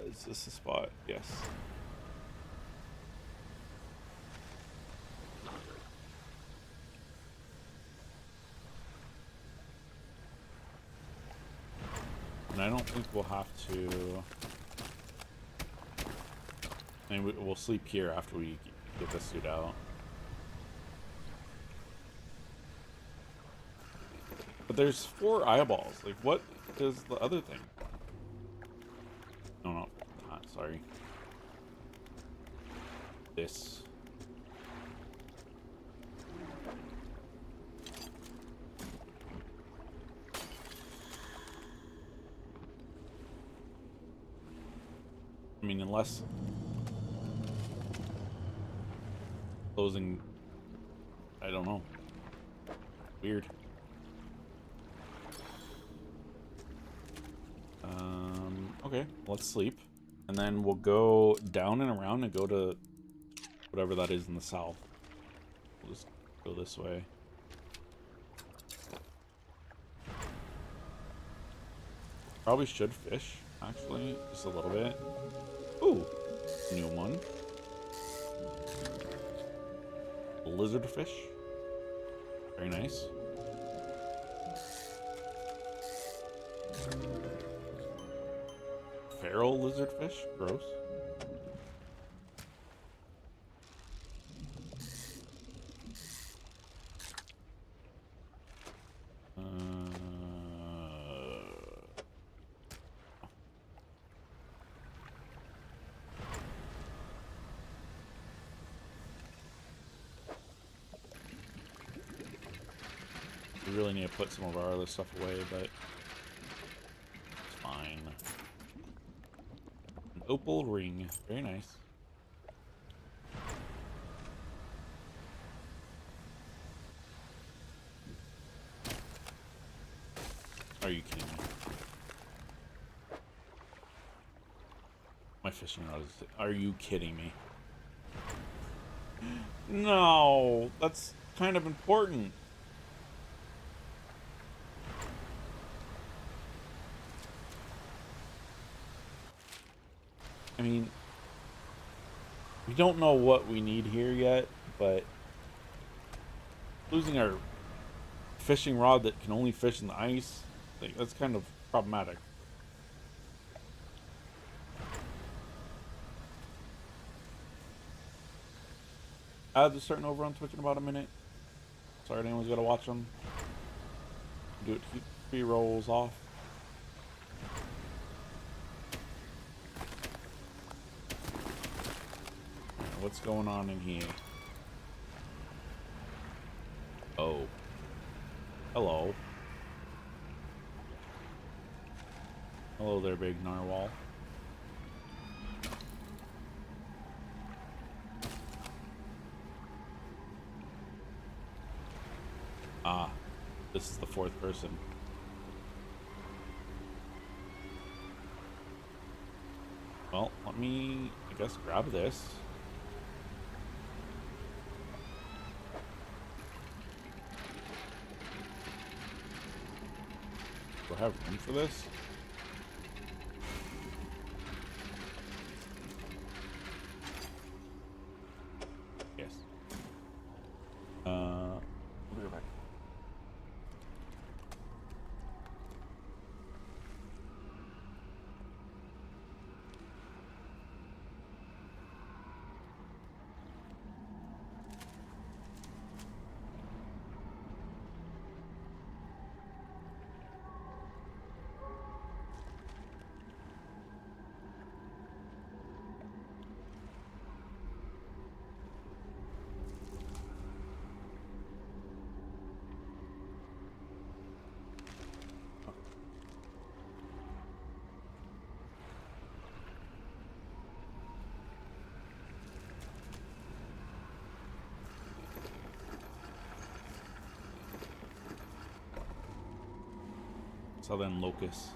S1: Is this the spot? Yes. And I don't think we'll have to... I mean, we'll sleep here after we get this suit out. But there's 4 eyeballs. Like, what is the other thing? No, no. Not, sorry. This. I mean, unless closing, I don't know. Weird. Okay, let's sleep. And then we'll go down and around and go to whatever that is in the south. We'll just go this way. Probably should fish, actually, just a little bit. Ooh, new one. Lizard fish. Very nice. Feral lizard fish? Gross. We really need to put some of our other stuff away, but it's fine. An opal ring. Very nice. Are you kidding me? My fishing rod is... Are you kidding me? No! That's kind of important. I mean, we don't know what we need here yet, but losing our fishing rod that can only fish in the ice, like, that's kind of problematic. Ads are starting over on Twitch in about a minute. Sorry if anyone's got to watch them. Do it to keep pre-rolls off. What's going on in here? Oh. Hello. Hello there, big narwhal. Ah, this is the fourth person. Well, let me, I guess, grab this. Do I have room for this? Yes. I'll be right back. Southern locust.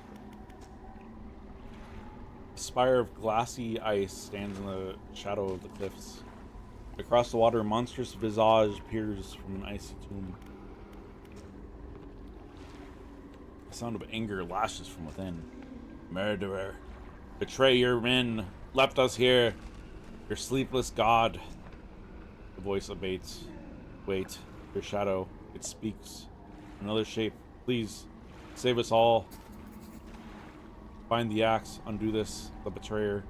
S1: A spire of glassy ice stands in the shadow of the cliffs. Across the water, a monstrous visage peers from an icy tomb. A sound of anger lashes from within. Murderer, betray your men, left us here, your sleepless god. The voice abates. Wait, your shadow, it speaks. Another shape, please, save us all. Find the axe, undo this, the betrayer.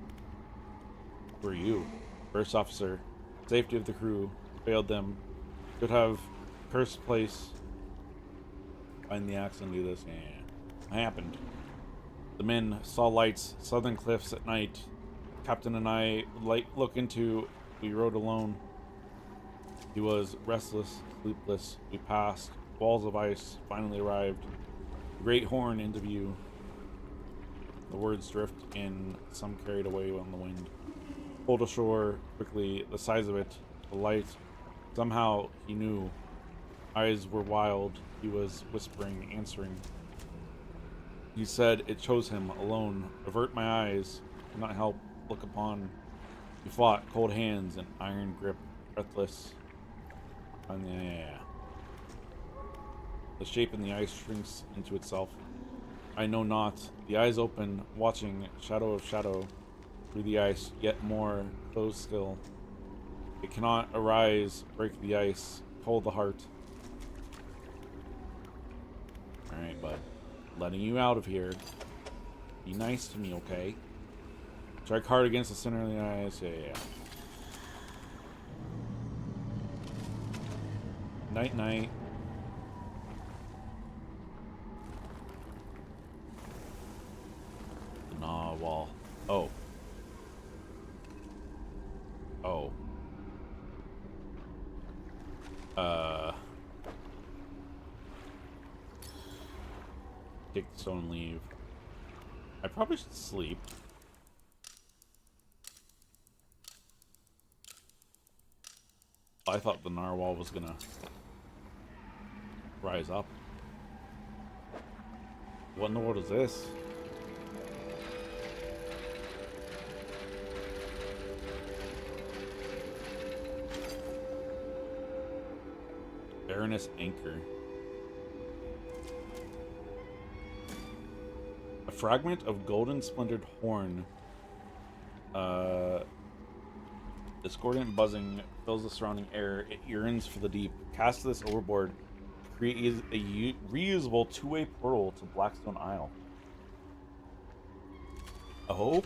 S1: Who are you? First officer. Safety of the crew. Failed them. Could have cursed place. Find the axe, undo this. Yeah. Happened. The men saw lights, southern cliffs at night. Captain and I look into. We rode alone. He was restless, sleepless. We passed. Walls of ice finally arrived. The great horn into view. The words drift in, some carried away on the wind. Pulled ashore quickly, the size of it, the light. Somehow he knew. Eyes were wild. He was whispering, answering. He said it chose him, alone. Avert my eyes. Could not help. Look upon. He fought, cold hands, an iron grip, breathless. And yeah. The shape in the ice shrinks into itself. I know not. The eyes open, watching, shadow of shadow, through the ice, yet more, closed still. It cannot arise, break the ice, hold the heart. Alright, bud. Letting you out of here. Be nice to me, okay? Strike hard against the center of the eyes. Yeah. Night, night. Wall. Oh. Oh. Take the stone and leave. I probably should sleep. I thought the narwhal was gonna rise up. What in the world is this? Baroness Anchor. A fragment of golden splintered horn. Discordant buzzing fills the surrounding air. It yearns for the deep. Cast this overboard. Create a reusable two-way portal to Blackstone Isle. Oh?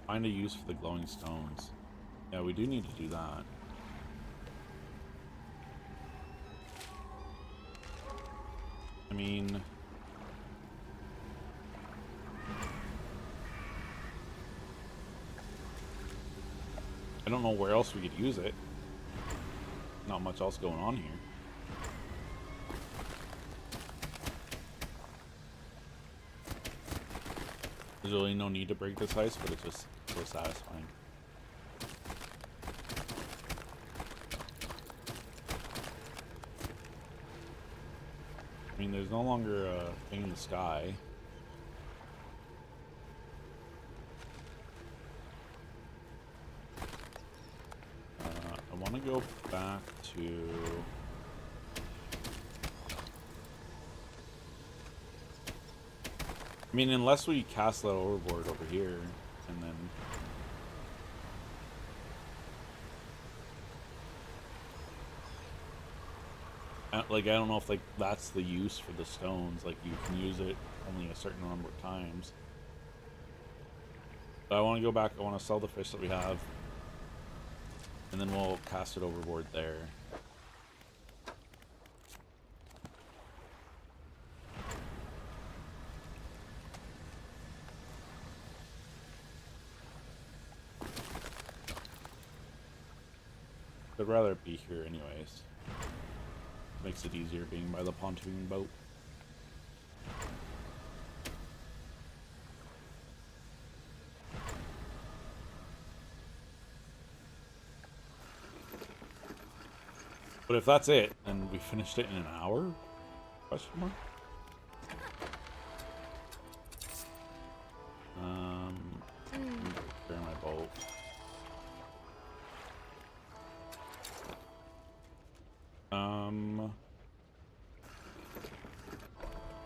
S1: Find a use for the glowing stones. Yeah, we do need to do that. I mean, I don't know where else we could use it. Not much else going on here. There's really no need to break this ice, but it's just so satisfying. I mean, there's no longer a thing in the sky. I want to go back to... I mean, unless we cast that overboard over here, and then... Like, I don't know if, like, that's the use for the stones. Like, you can use it only a certain number of times. But I want to go back, I want to sell the fish that we have. And then we'll cast it overboard there. I'd rather it be here anyways. Makes it easier being by the pontoon boat. But if that's it, then we finished it in an hour? Question mark? I'm gonna repair my boat.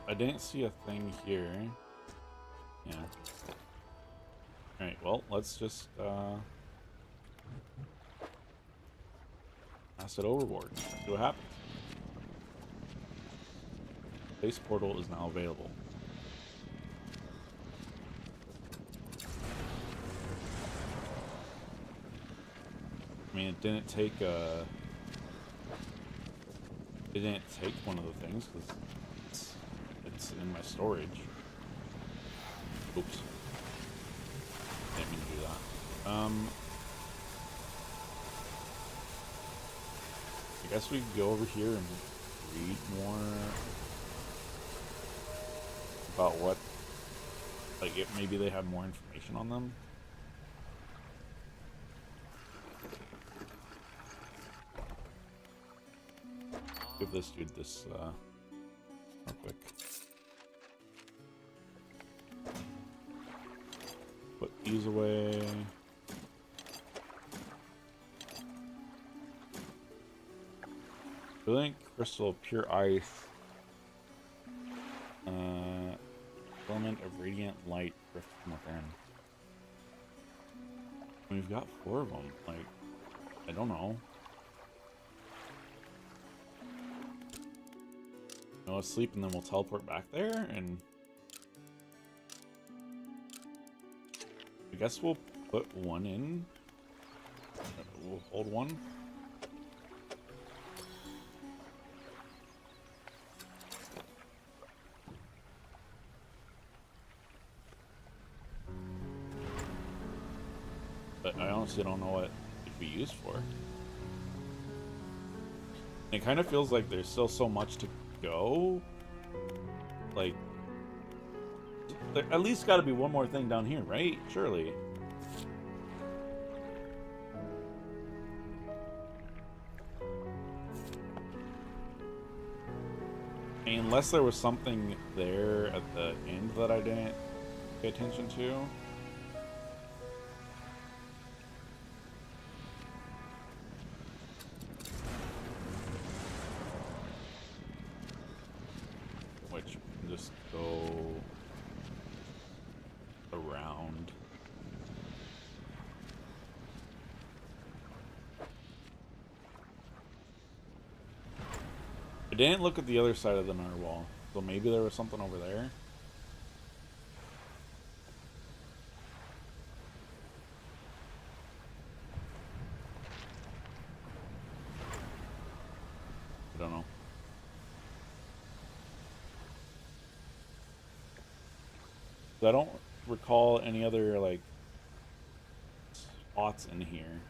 S1: I didn't see a thing here. Yeah. Alright, well, let's just, pass it overboard. See what happens. Space portal is now available. I mean, it didn't take one of the things because it's in my storage. Oops. Didn't mean to do that. I guess we could go over here and read more about what, like, if maybe they have more information on them. Give this dude this, real quick. Put these away. Brilliant crystal, pure ice. Element of radiant light drift from within. We've got 4 of them. Like, I don't know. No, let's sleep and then we'll teleport back there, and I guess we'll put one in. We'll hold one. But I honestly don't know what it could be used for. It kind of feels like there's still so much to go. Like, there at least got to be one more thing down here, right? Surely. Unless there was something there at the end that I didn't pay attention to. Which can just go around. I didn't look at the other side of the narwhal, so maybe there was something over there. I don't know. I don't recall any other, like, spots in here.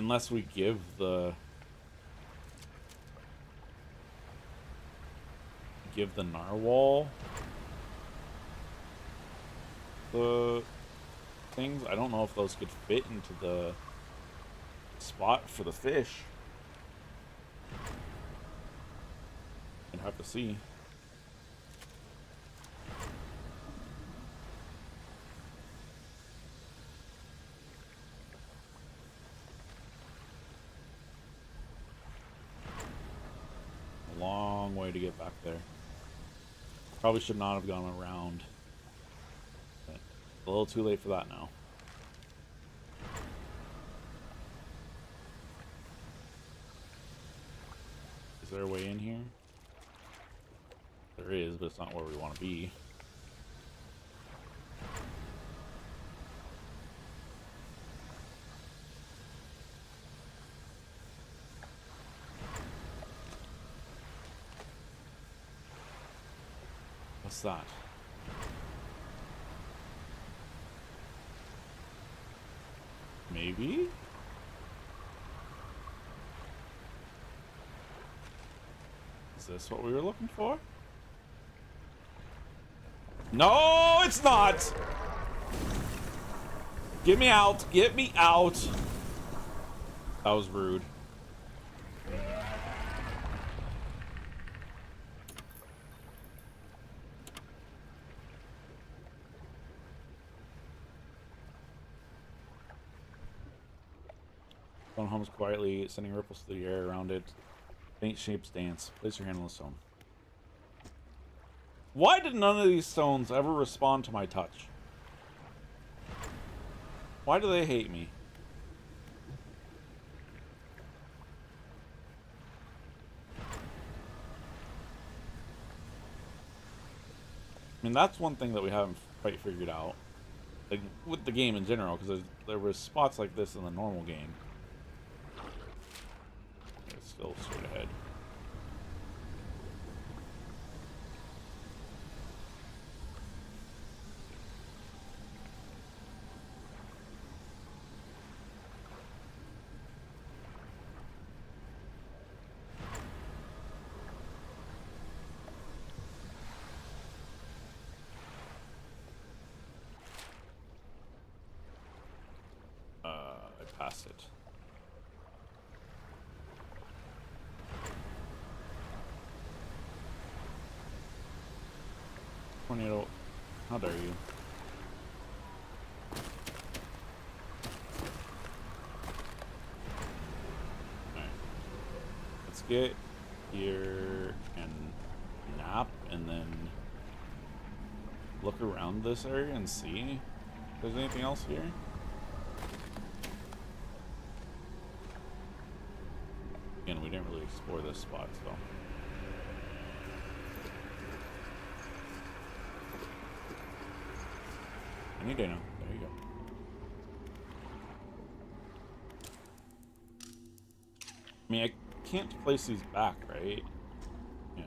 S1: Unless we give the narwhal the things. I don't know if those could fit into the spot for the fish. I'd have to see. A long way to get back there. Probably should not have gone around. But a little too late for that now. Is there a way in here? There is, but it's not where we want to be. What's that? Maybe? Is this what we were looking for? No, it's not! Get me out! Get me out! That was rude. Stone hums quietly, sending ripples through the air around it. Faint shapes dance. Place your hand on the stone. Why did none of these stones ever respond to my touch? Why do they hate me? I mean, that's one thing that we haven't quite figured out. Like, with the game in general, because there were spots like this in the normal game. It's still straight ahead. I passed it. Tornado, how dare you? Alright. Let's get here and nap and then look around this area and see if there's anything else here. Again, we didn't really explore this spot, so. Any day now. There you go. I mean, I can't place these back, right? Yeah.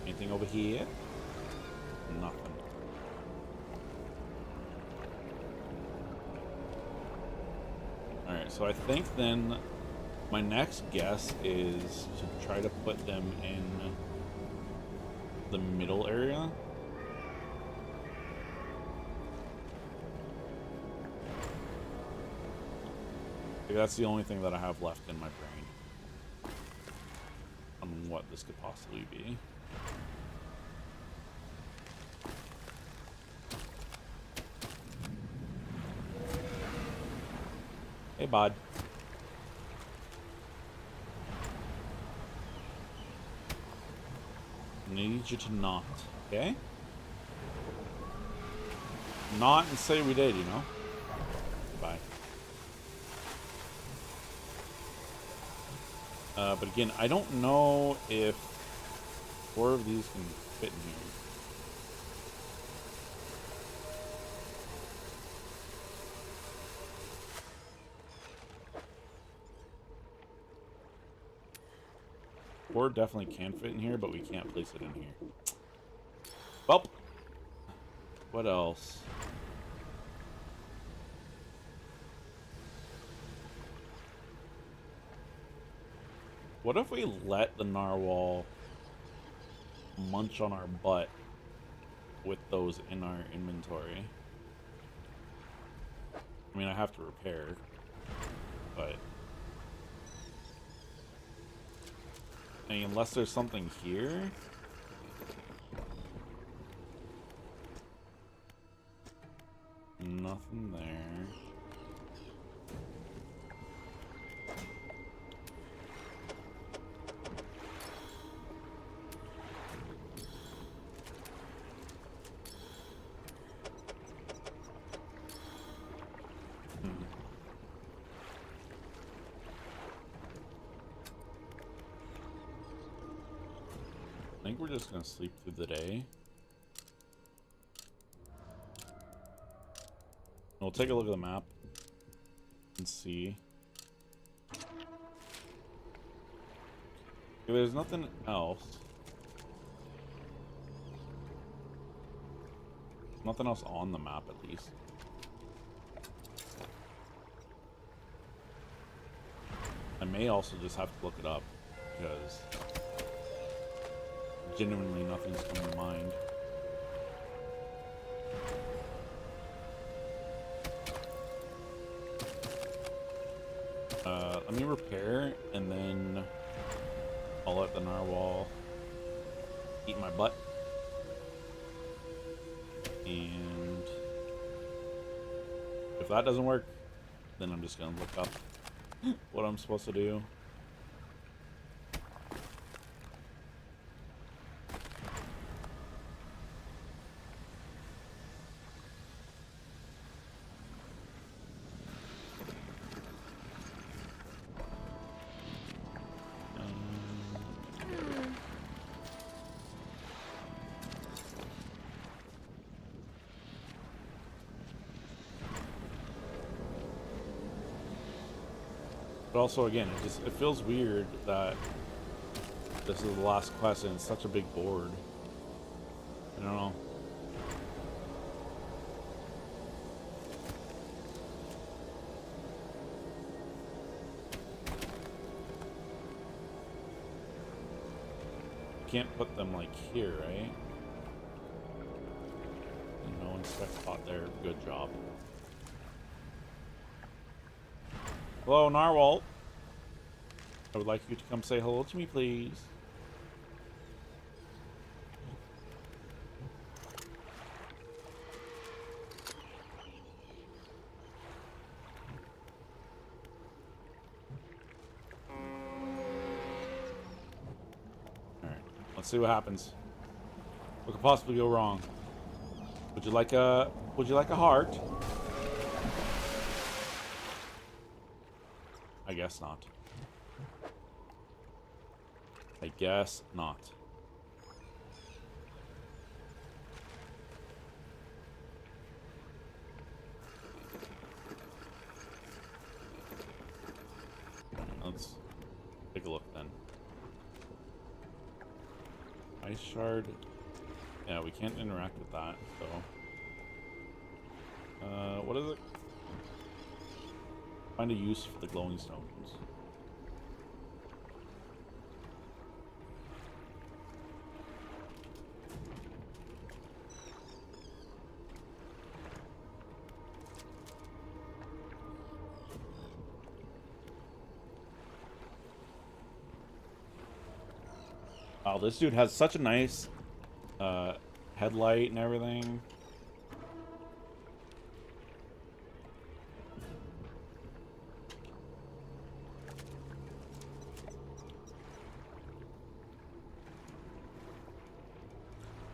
S1: Anything over here? Nothing. Alright, so I think then my next guess is to try to put them in the middle area. Like, that's the only thing that I have left in my brain on what this could possibly be. Hey, bud. Need you to not, okay? Not and say we did, you know? Goodbye. But again, I don't know if 4 of these can fit in here. board definitely can fit in here, but we can't place it in here. Well, what else? What if we let the narwhal munch on our butt with those in our inventory? I mean, I have to repair, but I mean, unless there's something here. Nothing there. I think we're just gonna sleep through the day. We'll take a look at the map and see. If there's nothing else. Nothing else on the map, at least. I may also just have to look it up, because genuinely nothing's coming to mind. Let me repair, and then I'll let the narwhal eat my butt. And if that doesn't work, then I'm just gonna look up what I'm supposed to do. But also, again, it feels weird that this is the last quest and it's such a big board. I don't know. Can't put them like here, right? No inspect spot there. Good job. Hello, Narwhal. I would like you to come say hello to me, please. Alright, let's see what happens. What could possibly go wrong? Would you like a heart? I guess not. I guess not. Let's take a look then. Ice shard. Yeah, we can't interact with that, so. What is it? Find a use for the glowing stones. Wow, this dude has such a nice headlight and everything.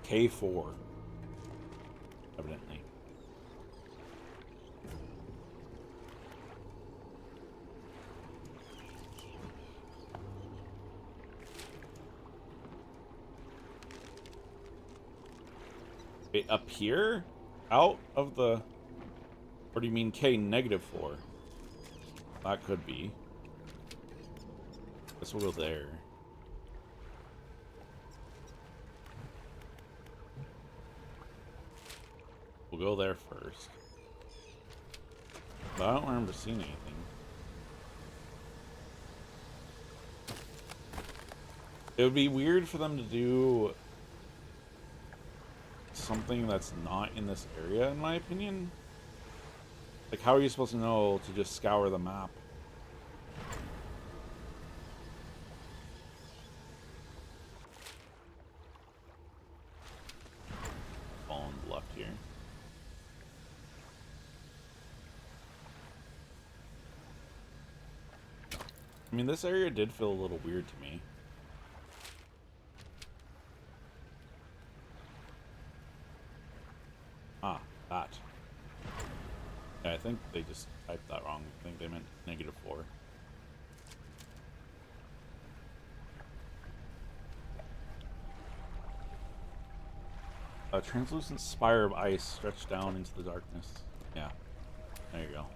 S1: K4, evidently. Wait, up here? Out of the... Or do you mean K-4? That could be. Guess we'll go there. We'll go there first. But I don't remember seeing anything. It would be weird for them to do something that's not in this area, in my opinion. Like, how are you supposed to know to just scour the map? Falling left here. I mean, this area did feel a little weird to me. Ah, that. Yeah, I think they just typed that wrong. I think they meant -4. A translucent spire of ice stretched down into the darkness. Yeah, there you go.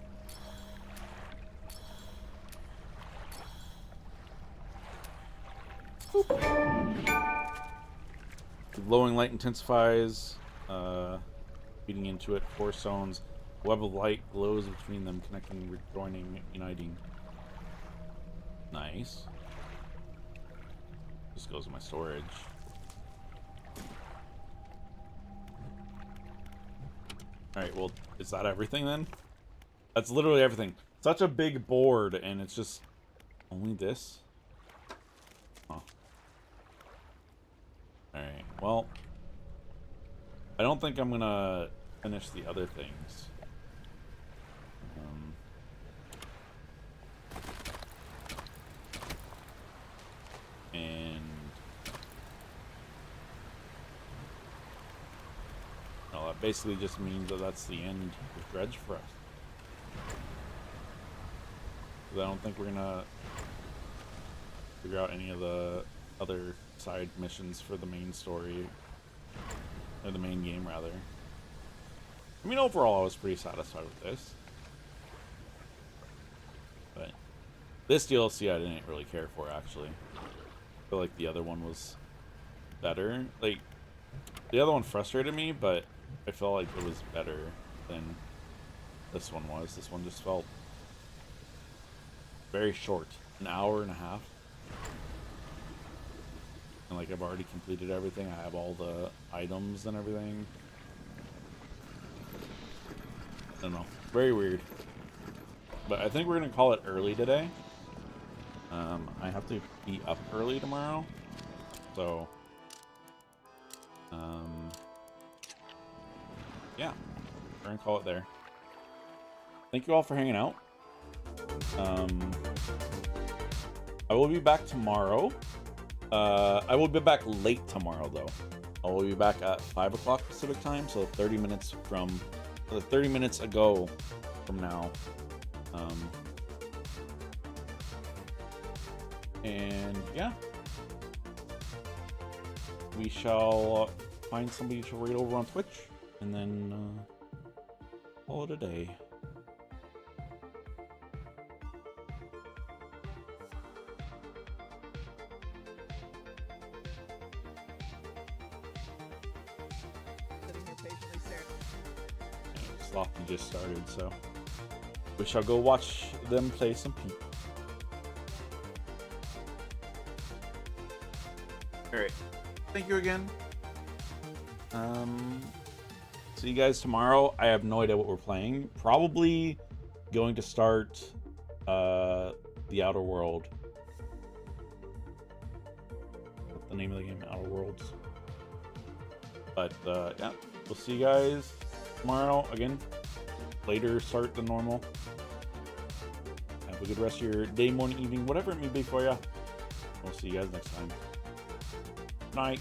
S1: The glowing light intensifies, feeding into it. 4 stones. A web of light glows between them, connecting, rejoining, uniting. Nice. This goes in my storage. Alright, well, is that everything then? That's literally everything. Such a big board, and it's just only this? Huh. Alright, well, I don't think I'm gonna finish the other things. And well, that basically just means that that's the end of Dredge for us. Because I don't think we're gonna figure out any of the other side missions for the main story, or the main game rather. I mean, overall I was pretty satisfied with this, but this DLC I didn't really care for, actually. I feel like the other one was better. Like, the other one frustrated me, but I felt like it was better than this one was. This one just felt very short, an hour and a half. And like, I've already completed everything. I have all the items and everything. I don't know. Very weird. But I think we're gonna call it early today. I have to be up early tomorrow, so yeah, we're gonna call it there. Thank you all for hanging out. I will be back tomorrow. I will be back late tomorrow, though. I will be back at 5 o'clock Pacific time, so 30 minutes ago from now. And yeah, we shall find somebody to raid over on Twitch, and then call it a day. Sloppy just started, so we shall go watch them play some P. Alright, thank you again. See you guys tomorrow. I have no idea what we're playing. Probably going to start the Outer World. What's the name of the game? Outer Worlds. But yeah, we'll see you guys tomorrow. Again, later start than normal. Have a good rest of your day, morning, evening, whatever it may be for you. We'll see you guys next time. Night.